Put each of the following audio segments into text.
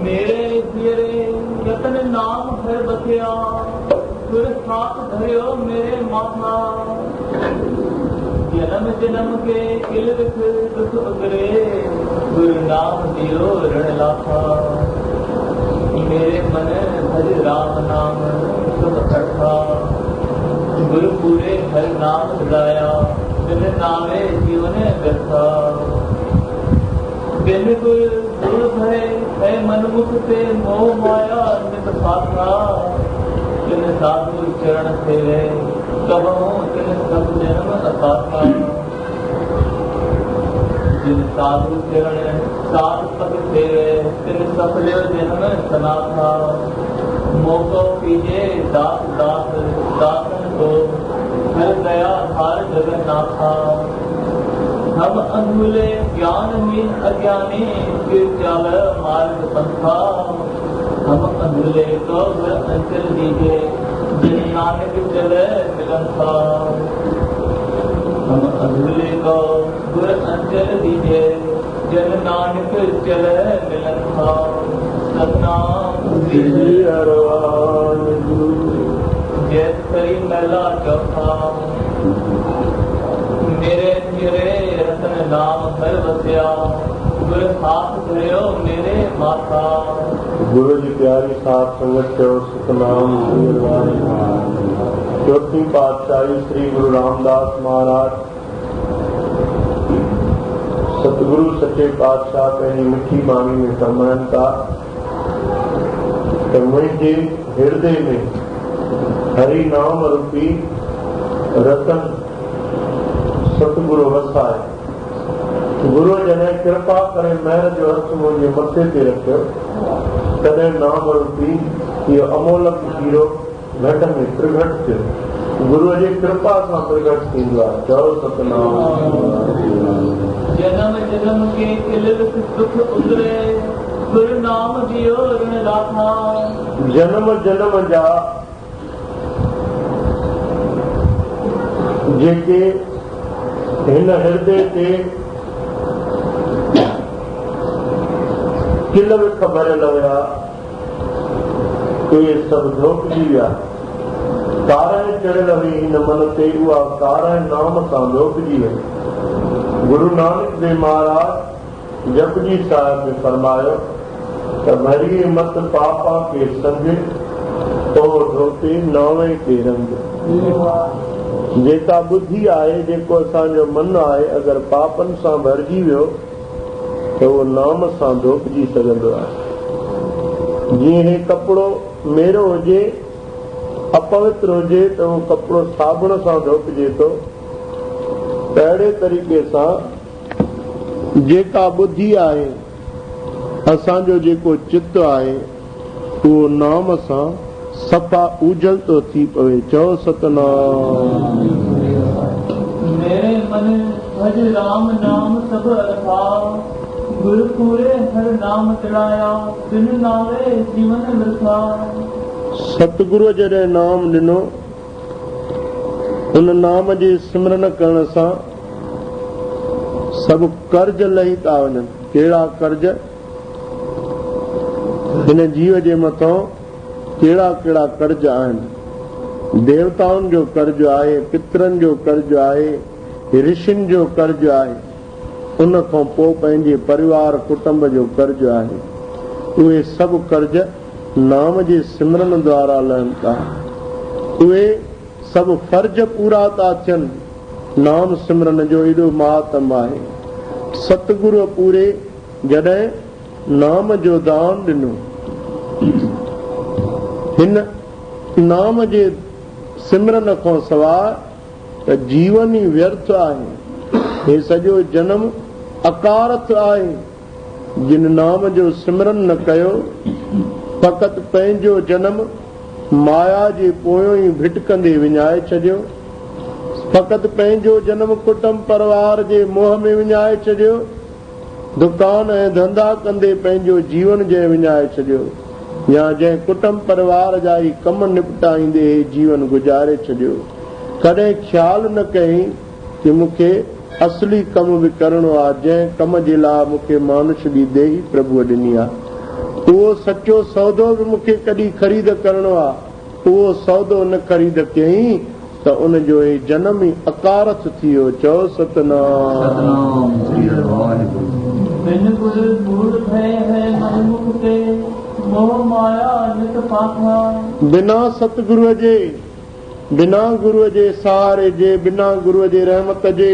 ਮੇਰੇ ਜੀਰੇ ਯਤਨ ਨਾਮ ਹੈ ਬਸਿਆ, ਗੁਰ ਸਾਥ ਧਰਿਓ ਮੇਰੇ ਮਾਥਾ। ਜਨਮ ਜਨਮ ਕੇ ਕਿਲ ਵਿਖ ਦੁਖ ਉਗਰੇ, ਗੁਰ ਨਾਮ ਦਿਓ ਰਣ ਲਾਥਾ। ਮੇਰੇ ਮਨ ਭਜ ਰਾਮ ਨਾਮ ਸੁਖ ਕਰਤਾ, ਗੁਰ ਪੂਰੇ ਹਰ ਨਾਮ ਸਦਾਇਆ। ਬਿਨ ਨਾਮੇ ਜੀਵਨ ਵਿਰਥਾ, ਬਿਨ ਗੁਰ ਗੁਰ ਭਏ ਹੈ ਮਨ ਮੁਖ ਤੇ ਮੋਹ ਮਾਇਆ ਨਿਤ ਸਾਥਾ। ਤਿਨ ਸਾਧੂ ਚਰਨ ਸੇਵੇ, ਕਬਹੂ ਤਿਨ ਸਭ ਜਨਮ ਅਸਾਥਾ। ਜਿਨ ਸਾਧੂ ਚਰਨ ਸਾਧ ਪਦ ਸੇਵੇ, ਤਿਨ ਸਫਲਿਓ ਜਨਮ ਸਨਾਥਾ। ਮੋਕੋ ਕੀਜੇ ਦਾਸ ਦਾਸ ਦਾਸਨ ਕੋ, ਹਰ ਦਇਆ ਹਰ ਜਗन्नाथा। हम अधूले ज्ञानहीन अज्ञानी, फिर चल मार्ग पंथा। हम अधूले को गुर अंचल दीजे, जिन नानक चले मिलन था। हम अधूले को गुर अंचल दीजे, जिन नानक चले मिलन था। सतनाम श्री अरवान जय करी मैला चौथा। मेरे मेरे रतन नाम हर बसिया, गुर साथ धरियो मेरे माथा। गुरु जी प्यारी साथ संगत करो सतनाम श्री अरवान। चौथी पातशाही श्री गुरु रामदास महाराज सतगुरु सच्चे पातशाह पंहिंजी मिठी बाणी में फरमाइनि था त मुंहिंजे हृदय में हरि नाम रूपी रतन सतगुरु वसाए। गुरु जॾहिं कृपा करे महर जो हथ मुंहिंजे मथे ते रखियो, तॾहिं नाम रूपी इहो अमोलक हीरो घट में प्रगट थियो। गुरुअ जी कृपा सां प्रगट थींदो आहे। चओ सतनाम। जन्म जन्म के किल विख दुख उतरे, गुरु नाम दियो ऋण लाथा। जन्म जन्म जा जेके हिन हृदय ते किल विख भरियल हुया, उहे सभु धोखजी विया। कारण चढ़ियल हुई हिन मन ते, उहा कारण नाम सां धोखजी वई। गुरु नानक देव महाराज जपजी साहिब में फरमायो त भरी मत पापा के संग, तो धोते नावे के रंग। जेका बुद्धि आहे, जेको असांजो मन आहे, अगरि पापनि सां भरिजी वियो त उहो नाम सां धोपिजी सघंदो आहे। जीअं हे कपिड़ो मेरो हुजे, अपवित्र हुजे त उहो कपिड़ो साबुण सां धोपिजे थो। अहिड़े तरीक़े सां जेका बुद्धि आहे, असांजो जेको चित्त आहे, उहो नाम सां सफ़ा उजल तो थी पवे। चओ सतनाम। मेरे मन भज राम नाम सब अरथा, गुरु पूरे हर नाम चढ़ाया। बिन नावे जीवन वृथा। सतगुरु जॾहिं नाम ॾिनो, उन नाम जे सिमरन करण सां सभु कर्ज लही था वञनि। कहिड़ा कर्ज? हिन जीव जे मथां कहिड़ा कहिड़ा कर्ज आहिनि। देवताउनि जो कर्ज आहे, पितरनि जो कर्ज आहे, ऋषियुनि जो कर्ज आहे, उन खां पोइ पंहिंजे परिवार कुटुंब जो कर्ज आहे। उहे सभु कर्ज नाम जे सिमरन द्वारा लहनि था। उहे सभु फर्ज पूरा था थियनि। नाम सिमरन जो एॾो महात्म आहे। सतगुरु पूरे जॾहिं नाम जो दान ॾिनो, हिन नाम जे सिमरन खां सवाइ त जीवन ई व्यर्थ आहे। हे सॼो जन्म अकारथ आहे। जिन नाम जो सिमरन न कयो, फ़क़ति पंहिंजो जन्म माया जे पोयों ई भिटकंदे विञाए छॾियो। फ़क़ति पंहिंजो जन्म कुटुंब परिवार जे मोह में विञाए छॾियो। दुकान ऐं धंधा कंदे पंहिंजो जीवन जंहिं विञाए छॾियो, या जंहिं कुटुंब परिवार जा ई कम निपटाईंदे जीवन गुज़ारे छॾियो। कॾहिं ख़्यालु न कयईं कि मूंखे असली कम बि करणो आहे, जंहिं कम जे लाइ मूंखे मानुष बि देही प्रभुअ ॾिनी आहे। उहो सचो सौदो बि मूंखे कॾहिं ख़रीद करणो आहे, उहो सौदो न ख़रीद कयईं त उनजो जनम ई अकारथ थी वियो। चओ सतनाम। बिन गुर धूड़ भय है मन मुख ते, मोह माया नित पाथा। बिना सतगुरुअ जे, बिना गुरुअ जे सहारे जे, बिना गुरुअ जे रहमत जे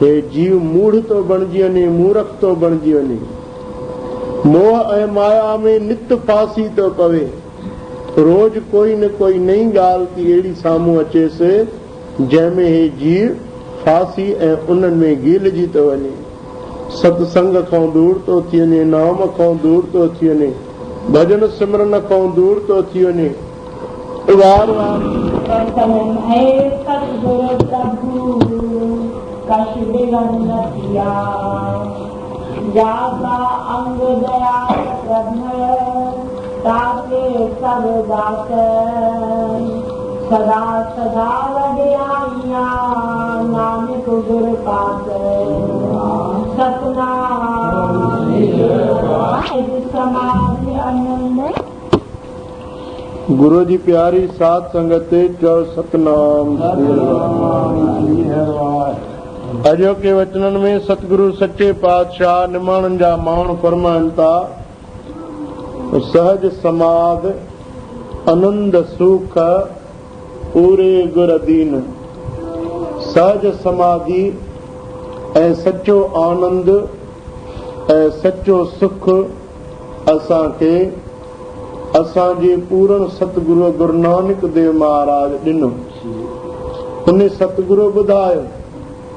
हे जीव मूढ़ तो बणिजी वञे, मूर्ख तो बणिजी वञे। मोह ऐं माया में नित फांसी तो पवे। रोज कोई न कोई नई ॻाल्हि थी अहिड़ी साम्हूं अचेसि जंहिंमें हे जीव फांसी ऐं उन्हनि में गीलजी थो वञे। सत्संग खां दूर थो थी वञे, नाम खां दूर थो थी वञे, भॼन सिमरन खां दूर थो थी वञे। वार वार जाता अंग दया ताके सब दास, सदा सदा वडियाइया नानक गुर पास। सतनाम समाधि आनंद। गुरु जी प्यारी साध संगत चओ सतनाम। अॼोके वचननि में सतगुरु सच्चे पातशाह निमाणनि जा माण्हू फरमाइनि था, सहज समाध आनंद सुख पूरे गुर दीन। सहज समाधि ऐं सचो आनंद ऐं सचो सुख असांखे असांजे पूर्ण सतगुरु गुरु नानक देव महाराज ॾिनो। उन सतगुरु ॿुधायो,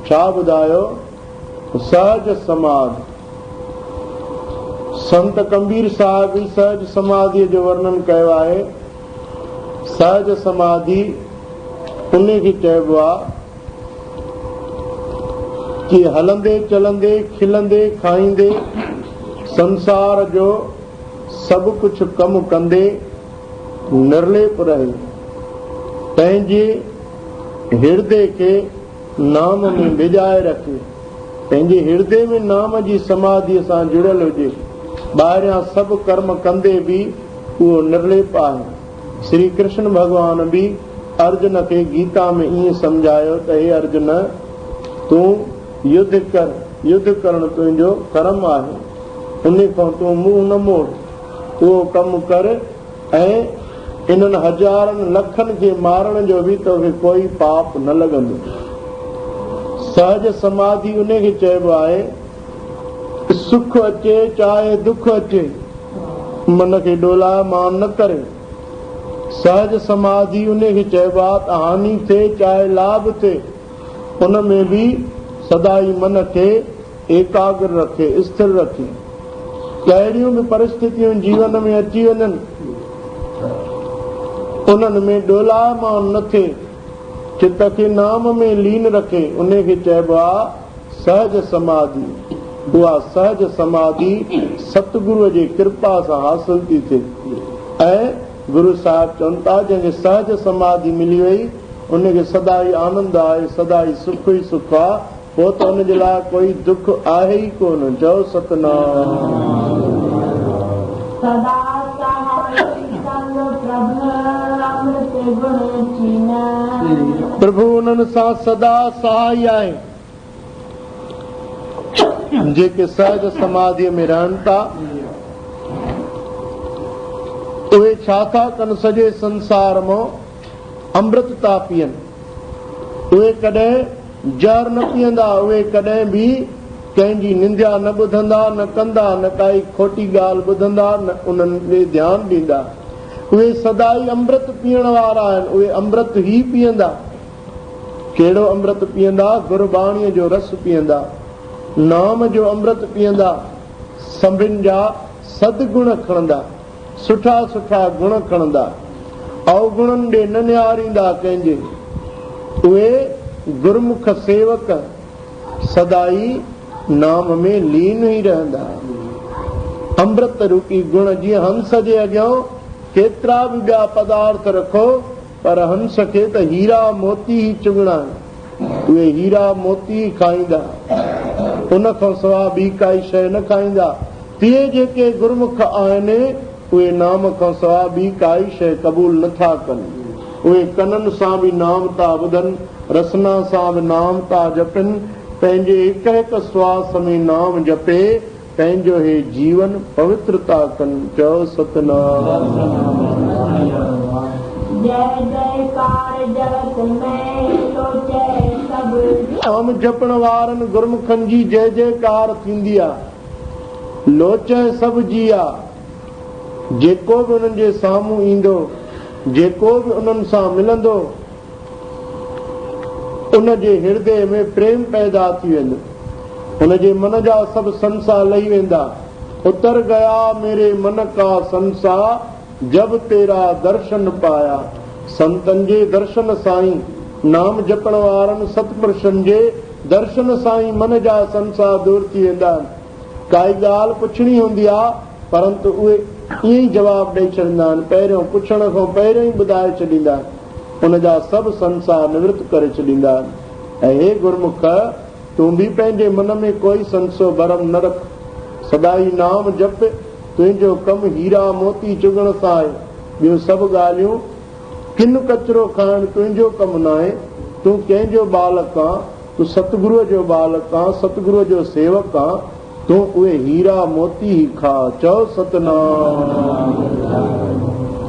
छा ॿुधायो? सहज समाधि। संत कबीर साहिब बि सहज समाधिअ जो वर्णन कयो आहे। सहज समाधि उन खे चइबो आहे कि हलंदे चलंदे खिलंदे खाईंदे संसार जो सभु कुझु कमु कंदे निर्लेप रहे, पंहिंजे हृदय खे नाम में विॼाए रखे, पंहिंजे हृदय में नाम जी समाधीअ सां जुड़ियल हुजे। ॿाहिरियां सभु कर्म कंदे बि उहो निर्लेप आहे। श्री कृष्ण भॻवान बि अर्जुन खे गीता में ईअं सम्झायो त हे अर्जुन, तूं युद्ध कर, युद्ध करणु तुंहिंजो कर्म आहे, उन खां तूं मुंहुं न मोड़, उहो कमु कर ऐं इन्हनि हज़ारनि लखनि खे मारण जो बि तोखे कोई पाप न लॻंदो। सहज समाधि उन खे चइबो आहे सुख अचे चाहे दुख अचे, मन खे डोलाए मान न करे। सहज समाधि उन खे चइबो आहे त हानि थिए चाहे लाभ थिए, उन में बि सदाई मन खे एकाग्र रखे, स्थिर रखे। कहिड़ियूं बि परिस्थितियूं जीवन में अची वञनि, उन्हनि में डोलाए मान न थिए, चित खे नाम में लीन रखे, उन खे चइबो आहे सहज समाधि। उहा सहज समाधि सतगुरुअ जी कृपा सां हासिल थी थिए। ऐं गुरु साहिब चवनि था जंहिंखे सहज समाधि मिली वई उनखे सदाई आनंद आहे, सदाई सुख ई सुख आहे, पोइ त उनजे लाइ कोई दुख आहे ई कोन। चओ सतनाम। प्रभु उन्हनि सां सदा सहाय आहे जेके सहज समाधीअ में रहनि था। उहे छा था कनि? सॼे संसार मां अमृत था पीअनि। उहे कॾहिं जहर न पीअंदा, उहे कॾहिं बि कंहिंजी निंदा न ॿुधंदा, न कंदा, न काई खोटी ॻाल्हि ॿुधंदा, न उन्हनि ॾे ध्यानु ॾींदा। उहे सदाई अमृत पीअण वारा आहिनि, उहे अमृत ई पीअंदा। कहिड़ो अमृत पीअंदा? गुरबाणीअ जो रस पीअंदा, नाम जो अमृत पीअंदा, सभिनि जा सदगुण खणंदा, सुठा सुठा गुण खणंदा, अवगुणनि ॾे न निहारींदा कंहिंजे। उहे गुरमुख सेवक सदाई नाम में लीन ई रहंदा। अमृत रूपी गुण जीअं हंस जे अॻियां केतिरा बि ॿिया पदार्थ रखो पर हंस खे त हीरा मोती ही चुगणा उहे हीरा मोती खाईंदा उन खां सवाइ ॿी काई शइ न खाईंदा। तीअं जेके गुरमुख आहिनि उहे नाम खां सवाइ ॿी काई शइ क़बूल नथा कनि। उहे कननि सां बि नाम था ॿुधनि, रसना सां बि नाम था जपनि, पंहिंजे हिक हिक श्वास में नाम जपे पंहिंजो हे जीवन पवित्र था कनि। चओ सतनाम। जय जयकार जगत में लोचे सब। नाम जपण वारनि गुरमुखनि जी जय जयकार थींदी आहे। लोचे सभु जी आहे। जेको बि उन्हनि जे साम्हूं ईंदो, जेको बि उन्हनि सां मिलंदो, उन जे हृदय में प्रेम पैदा थी वेंदो। उन जे मन जा सभु संसा लही वेंदा। उतर गया मेरे मन का संसा जब तेरा दर्शन पाया। संतनि जे दर्शन सां ई, नाम जपण वारनि सतपुरुषनि जे दर्शन सां ई मन जा संसा दूर थी वेंदा आहिनि। काई ॻाल्हि पुछणी हूंदी आहे परंतु उहे ईअं ई जवाबु ॾेई छॾींदा आहिनि, पहिरियों पुछण खां पहिरियों ई ॿुधाए छॾींदा आहिनि। उन जा सभु संसा निवृत करे छॾींदा आहिनि। ऐं हे गुरमुख, तूं बि पंहिंजे मन में कोई संसो भरम न रख, सदाई नाम जप। तुंहिंजो कमु हीरा मोती चुगण सां आहे। ॿियूं सभु ॻाल्हियूं किन कचिरो खाइणु तुंहिंजो कमु न आहे। तूं कंहिंजो बालक आं, तूं सतगुरूअ जो बालक आं, सतगुरूअ जो सेवक आं। तूं उहे हीरा मोती ही खा। चओ सतनाम।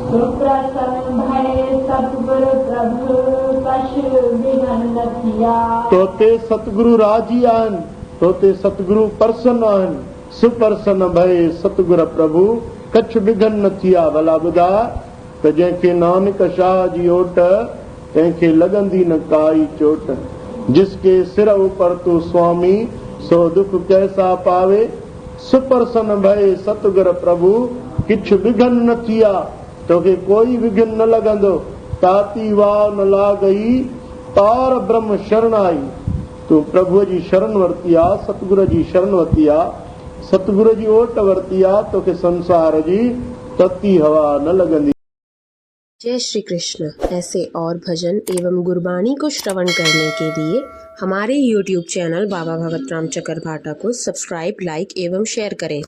सुप्रसन्न भय सतगुरु प्रभु कछु बिघन न थिया। तोते सतगुरु राजी आहिनि, तोते सतगुरु प्रसन्न आहिनि। सुप्रसन्न भय सतगुरु प्रभु कछु बिघन न थिया। भला ॿुधा त जंहिंखे नानक शाह जी ओट, तंहिंखे लॻंदी न काई चोट। जिसके सिर ऊपर तू स्वामी, सो दुख कैसा पावे। सुप्रसन्न भय सतगुरु प्रभु किछु बिघन न थिया। तोखे कोई विघन न लॻंदो। ताती वाह न लागई, तार ब्रह्म शरण आई। तूं प्रभुअ जी शरण वरिती आहे, सतगुर जी शरण वरिती आहे, सतगुर जी ओट वरिती आहे। तोखे संसार जी तती हवा न लॻंदी। जय श्री कृष्ण। ऐसे और भजन एवं गुरबाणी को श्रवण करने के लिए हमारे YouTube चैनल बाबा भगत राम चकरभाटा को सब्सक्राइब, लाइक एवं शेयर करें।